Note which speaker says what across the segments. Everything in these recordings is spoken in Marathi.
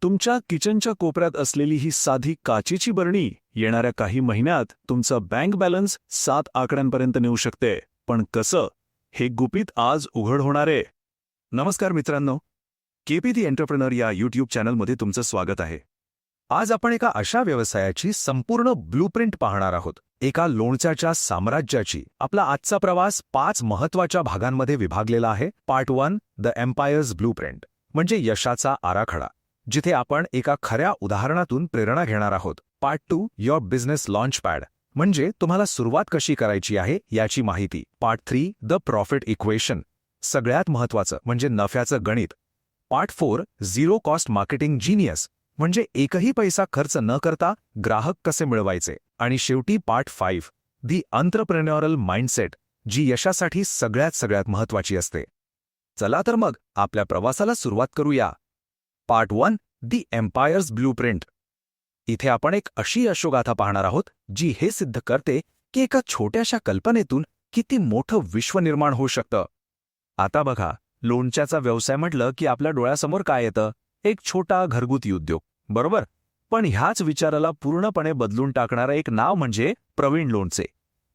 Speaker 1: तुमच्या किचनच्या कोपऱ्यात असलेली ही साधी काचेची बरणी येणाऱ्या काही महिन्यात तुमचा बँक बॅलन्स 7 आकड्यांपर्यंत नेऊ शकते. पण कसं? हे गुपित आज उघड होणार आहे. नमस्कार मित्रांनो, केपी दी एंटरप्रेनर या यूट्यूब चॅनलमध्ये तुमचं स्वागत आहे. आज आपण एका अशा व्यवसायाची संपूर्ण ब्लूप्रिंट पाहणार आहोत, एका लोणच्याच्या साम्राज्याची. आपला आजचा प्रवास 5 महत्त्वाच्या भागांमध्ये विभागलेला आहे. पार्ट 1 द एम्पायर्स ब्लूप्रिंट म्हणजे यशाचा आराखडा, जिथे आपण एका खऱ्या उदाहरणातून प्रेरणा घेणार आहोत. Part 2 your business launch pad म्हणजे तुम्हाला सुरुवात कशी करायची आहे याची माहिती. पार्ट 3 द प्रॉफिट इक्वेशन, सगळ्यात महत्त्वाचं म्हणजे नफ्याचं गणित. Part 4 zero cost marketing genius म्हणजे एकही पैसा खर्च न करता ग्राहक कसे मिळवायचे. आणि शेवटी पार्ट 5 दी एंटरप्रेन्योरल माइंडसेट, जी यशासाठी सगळ्यात महत्त्वाची असते. चला तर मग आपल्या प्रवासाला सुरुवात करूया. पार्ट 1 दी एम्पायर्स ब्लूप्रिंट. इथे आपण एक अशी यशोगाथा पाहणार आहोत जी हे सिद्ध करते की एका छोट्याशा कल्पनेतून किती मोठं विश्व निर्माण होऊ शकतं. आता बघा, लोणच्याचा व्यवसाय म्हटलं की आपल्या डोळ्यासमोर काय येतं? एक छोटा घरगुती उद्योग, बरोबर? पण ह्याच विचाराला पूर्णपणे बदलून टाकणारं एक नाव म्हणजे प्रवीण लोणचे.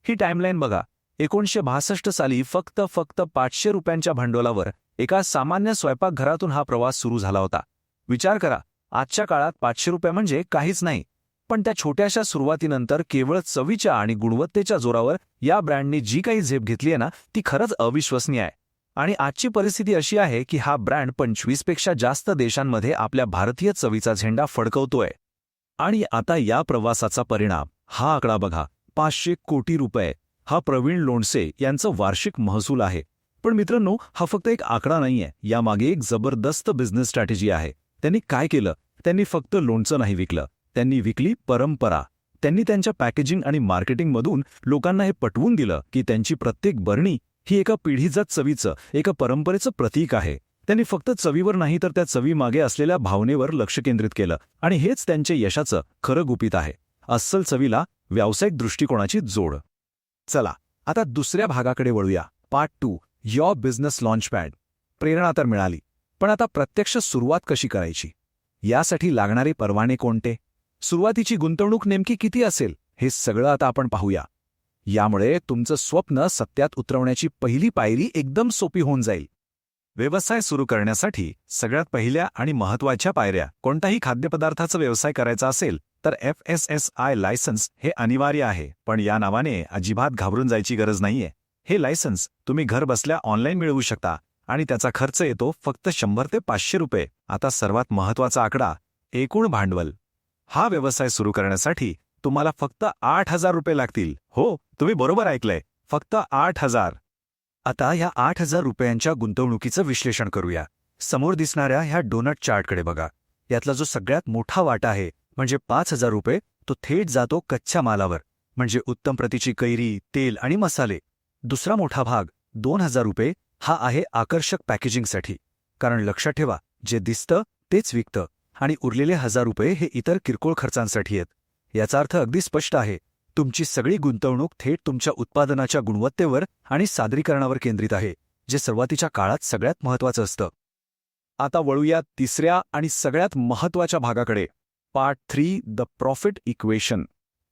Speaker 1: ही टाइमलाईन बघा. 1962 साली फक्त 500 रुपयांच्या भांडवलावर एका सामान्य स्वयंपाकघरातून हा प्रवास सुरू झाला होता. विचार करा, आजच्या काळात 500 रुपये म्हणजे काहीच नाही. पण त्या छोट्याशा सुरुवातीनंतर केवळ चवीच्या आणि गुणवत्तेच्या जोरावर या ब्रँडने जी काही झेप घेतली आहे ना, ती खरंच अविश्वसनीय आहे. आणि आजची परिस्थिती अशी आहे की हा ब्रँड 25 पेक्षा जास्त देशांमध्ये आपल्या भारतीय चवीचा झेंडा फडकवतोय. आणि आता या प्रवासाचा परिणाम, हा आकडा बघा, 500 कोटी रुपये हा प्रवीण लोणचे यांचं वार्षिक महसूल आहे. पण मित्रांनो, हा फक्त एक आकडा नाहीये, यामागे एक जबरदस्त बिझनेस स्ट्रॅटेजी आहे. त्यांनी काय केलं? त्यांनी फक्त लोणचं नाही विकलं, त्यांनी विकली परंपरा. त्यांनी त्यांच्या पॅकेजिंग आणि मार्केटिंगमधून लोकांना हे पटवून दिलं की त्यांची प्रत्येक बरणी ही एका पिढीजात चवीचं, एका परंपरेचं प्रतीक आहे. त्यांनी फक्त चवीवर नाही तर त्या चवीमागे असलेल्या भावनेवर लक्ष केंद्रित केलं. आणि हेच त्यांचे यशाचं खरं गुपित आहे. अस्सल चवीला व्यावसायिक दृष्टिकोनाची जोड. चला आता दुसऱ्या भागाकडे वळूया. Part 2 your business launch pad. प्रेरणा तर मिळाली, पण आता प्रत्यक्ष सुरुवात कशी करायची? यासाठी लागणारे परवाने कोणते? सुरुवातीची गुंतवणूक नेमकी किती असेल? हे सगळं आता आपण पाहूया. यामुळे तुमचं स्वप्न सत्यात उतरवण्याची पहिली पायरी एकदम सोपी होऊन जाईल. व्यवसाय सुरू करण्यासाठी सगळ्यात पहिल्या आणि महत्त्वाच्या पायऱ्या. कोणताही खाद्यपदार्थाचा व्यवसाय करायचा असेल तर FSSAI लायसन्स हे अनिवार्य आहे. पण या नावाने अजिबात घाबरून जायची गरज नाहीये. हे लायसन्स तुम्ही घर बसल्या ऑनलाईन मिळवू शकता आणि त्याचा खर्च येतो फक्त 100 ते 500 रुपये. आता सर्वात महत्त्वाचा आकडा, एकूण भांडवल. हा व्यवसाय सुरू करण्यासाठी तुम्हाला फक्त 8,000 रुपये लागतील. हो, तुम्ही बरोबर ऐकलंय, फक्त 8,000. आता या 8,000 रुपयांच्या गुंतवणुकीचं विश्लेषण करूया. समोर दिसणाऱ्या ह्या डोनट चार्टकडे बघा. यातला जो सगळ्यात मोठा वाटा आहे म्हणजे 5,000 रुपये, तो थेट जातो कच्च्या मालावर, म्हणजे उत्तम प्रतीची कैरी, तेल आणि मसाले. दुसरा मोठा भाग 2,000 रुपये हा आहे आकर्षक पॅकेजिंगसाठी. कारण लक्षात ठेवा, जे दिसतं तेच विकतं. आणि उरलेले 1,000 रुपये हे इतर किरकोळ खर्चांसाठी आहेत. याचा अर्थ अगदी स्पष्ट आहे, तुमची सगळी गुंतवणूक थेट तुमच्या उत्पादनाच्या गुणवत्तेवर आणि सादरीकरणावर केंद्रित आहे, जे सुरुवातीच्या काळात सगळ्यात महत्त्वाचं असतं. आता वळूया तिसऱ्या आणि सगळ्यात महत्त्वाच्या भागाकडे. Part 3 the profit equation.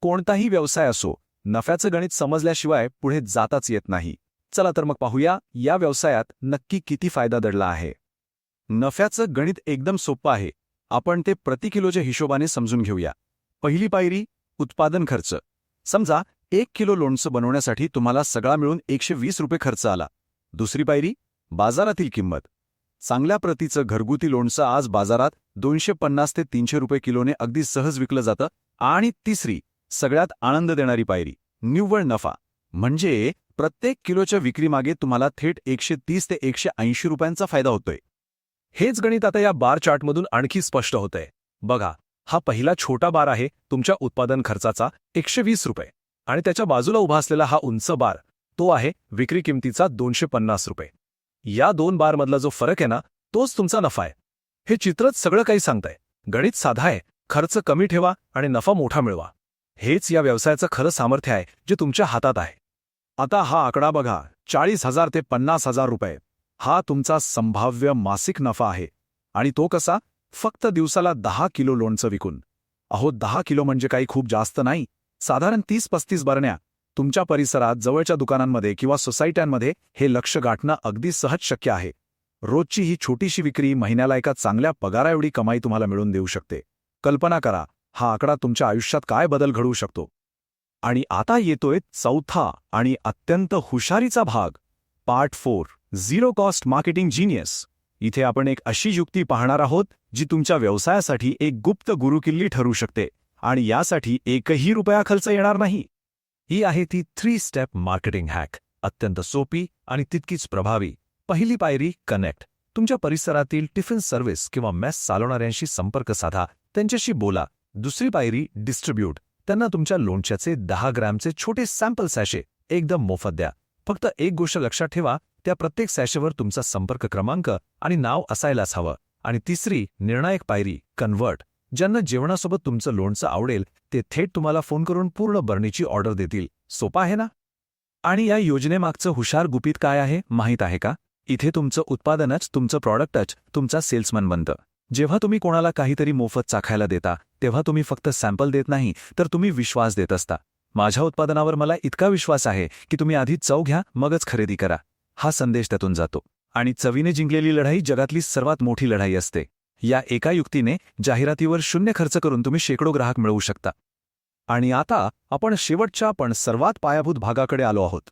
Speaker 1: कोणताही व्यवसाय असो, नफ्याचं गणित समजल्याशिवाय पुढे जाताच येत नाही. चला तर मग पाहूया, या व्यवसायात नक्की किती फायदा दडला आहे. नफ्याचं गणित एकदम सोपं आहे. आपण ते प्रति किलोच्या हिशोबाने समजून घेऊया. पहिली पायरी, उत्पादन खर्च. समजा 1 किलो लोणचं बनवण्यासाठी तुम्हाला सगळा मिळून 120 रुपये खर्च आला. दुसरी पायरी, बाजारातील किंमत. चांगल्या प्रतीचं घरगुती लोणचं आज बाजारात 250 ते 300 रुपये किलोने अगदी सहज विकलं जातं. आणि तिसरी, सगळ्यात आनंद देणारी पायरी, निव्वळ नफा. म्हणजे प्रत्येक किलोच्या विक्रीमागे तुम्हाला थेट 130 ते 180 रुपयांचा फायदा होतोय. हेच गणित आता या बार चार्टमधून आणखी स्पष्ट होतंय. बघा, हा पहिला छोटा बार आहे तुमच्या उत्पादन खर्चाचा 120 रुपये. आणि त्याच्या बाजूला उभा असलेला हा उंच बार, तो आहे विक्री किमतीचा 250 रुपये. या 2 बारमधला जो फरक आहे ना, तोच तुमचा नफा आहे. हे चित्रच सगळं काही सांगतंय. गणित साधा आहे, खर्च कमी ठेवा आणि नफा मोठा मिळवा. हेच या व्यवसायाचं खरं सामर्थ्य आहे, जे तुमच्या हातात आहे. आता हा आकडा बघा, 40,000 ते 50,000 रुपये. हा तुमचा संभाव्य मासिक नफा आहे. आणि तो कसा? फक्त दिवसाला 10 किलो लोणचं विकून. अहो, 10 किलो म्हणजे काही खूप जास्त नाही. साधारण 30-35 बरण्या. तुमच्या परिसरात जवळच्या दुकानांमध्ये किंवा सोसायट्यांमध्ये हे लक्ष्य गाठणं अगदी सहज शक्य आहे. रोजची ही छोटीशी विक्री महिन्याला एका चांगल्या पगाराएवढी कमाई तुम्हाला मिळवून देऊ शकते. कल्पना करा, हा आकडा तुमच्या आयुष्यात काय बदल घडवू शकतो. आणि आता येतोय चौथा आणि अत्यंत हुशारीचा भाग, part 4, zero cost marketing genius. इथे आपण एक अशी युक्ती पाहणार आहोत जी तुमच्या व्यवसायासाठी एक गुप्त गुरुकिल्ली ठरू शकते आणि यासाठी एकही रुपया खर्च येणार नाही. ही आहे ती 3 स्टेप मार्केटिंग हॅक. अत्यंत सोपी आणि तितकीच प्रभावी. पहिली पायरी, कनेक्ट. तुमच्या परिसरातील टिफिन सर्व्हिस किंवा मेस चालवणाऱ्यांशी संपर्क साधा, त्यांच्याशी बोला. दुसरी पायरी, डिस्ट्रीब्यूट. त्यांना तुमच्या लोणच्याचे 10 ग्रॅमचे छोटे सॅम्पल सॅशे एकदम मोफत द्या. फक्त एक गोष्ट लक्षात ठेवा, त्या प्रत्येक सॅशेवर तुमचा संपर्क क्रमांक आणि नाव असायलाच हवं. आणि तिसरी, निर्णायक पायरी, कन्व्हर्ट. ज्यांना जेवणासोबत तुमचं लोणचं आवडेल ते थेट तुम्हाला फोन करून पूर्ण बरणीची ऑर्डर देतील. सोपा आहे ना? आणि या योजनेमागचं हुशार गुपित काय आहे माहीत आहे का? इथे तुमचं उत्पादनच, तुमचं प्रॉडक्टच तुमचा सेल्समन बनतं. जेव्हा तुम्ही कोणाला काहीतरी मोफत चाखायला देता तेव्हा तुम्ही फक्त सॅम्पल देत नाही, तर तुम्ही विश्वास देत असता. माझ्या उत्पादनावर मला इतका विश्वास आहे की तुम्ही आधी चव घ्या, मगच खरेदी करा. हा संदेश त्यातून जातो. आणि चवीने जिंकलेली लढाई जगातली सर्वात मोठी लढाई असते. या एका युक्तीने जाहिरातीवर 0 खर्च करून तुम्ही शेकडो ग्राहक मिळवू शकता. आणि आता आपण शेवटच्या पण सर्वात पायाभूत भागाकडे आलो आहोत.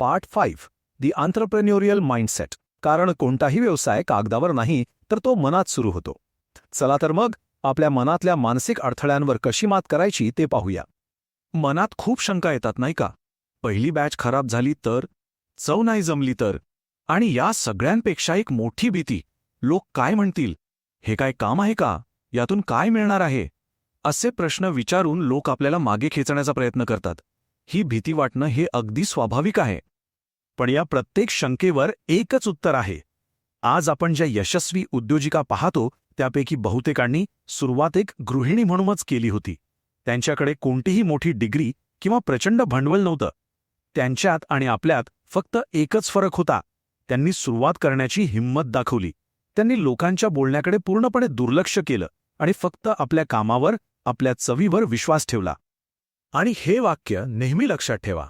Speaker 1: पार्ट 5, दी एंटरप्रेन्योरियल माइंडसेट. कारण कोणताही व्यवसाय कागदावर नाही, तर तो मनात सुरू होतो. चला तर मग आपल्या मनातल्या मानसिक अडथळ्यांवर कशी मात करायची ते पाहूया. मनात खूप शंका येतात नाही का? पहिली बॅच खराब झाली तर? चव नाही जमली तर? आणि या सगळ्यांपेक्षा एक मोठी भीती, लोक काय म्हणतील? हे काय काम आहे का? यातून काय मिळणार आहे? असे प्रश्न विचारून लोक आपल्याला मागे खेचण्याचा प्रयत्न करतात. ही भीती वाटणं हे अगदी स्वाभाविक आहे. पण या प्रत्येक शंकेवर एकच उत्तर आहे. आज आपण ज्या यशस्वी उद्योजिका पाहतो त्यापैकी बहुतेकांनी सुरुवात एक गृहिणी म्हणूनच केली होती. त्यांच्याकडे कोणतीही मोठी डिग्री किंवा प्रचंड भांडवल नव्हतं. त्यांच्यात आणि आपल्यात फक्त एकच फरक होता, त्यांनी सुरुवात करण्याची हिंमत दाखवली. त्यांनी लोकांच्या बोलण्याकडे पूर्णपणे दुर्लक्ष केलं आणि फक्त आपल्या कामावर, आपल्या चवीवर विश्वास ठेवला. आणि हे वाक्य नेहमी लक्षात ठेवा,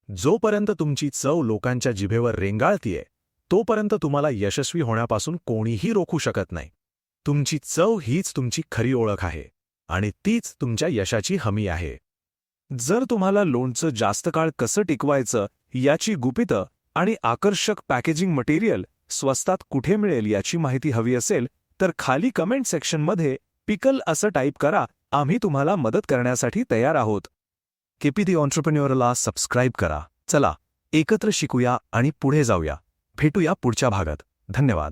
Speaker 1: जोपर्यंत तुमची चव लोकांच्या जिभेवर रेंगाळतीये तोपर्यंत तुम्हाला यशस्वी होण्यापासून कोणीही रोखू शकत नाही. तुमची चव हीच तुमची खरी ओळख आहे आणि तीच तुमच्या यशाची हमी आहे. जर तुम्हाला लोणचं जास्त काळ कसं टिकवायचं याची गुपितं आणि आकर्षक पॅकेजिंग मटेरियल स्वस्तात कुठे मिळेल याची माहिती हवी असेल तर खाली कमेंट सेक्शनमध्ये पिकल असं टाईप करा. आम्ही तुम्हाला मदत करण्यासाठी तयार आहोत. केपी दी एंटरप्रेन्योरला सबस्क्राईब करा. चला एकत्र शिकूया आणि पुढे जाऊया. भेटूया पुढच्या भागात. धन्यवाद.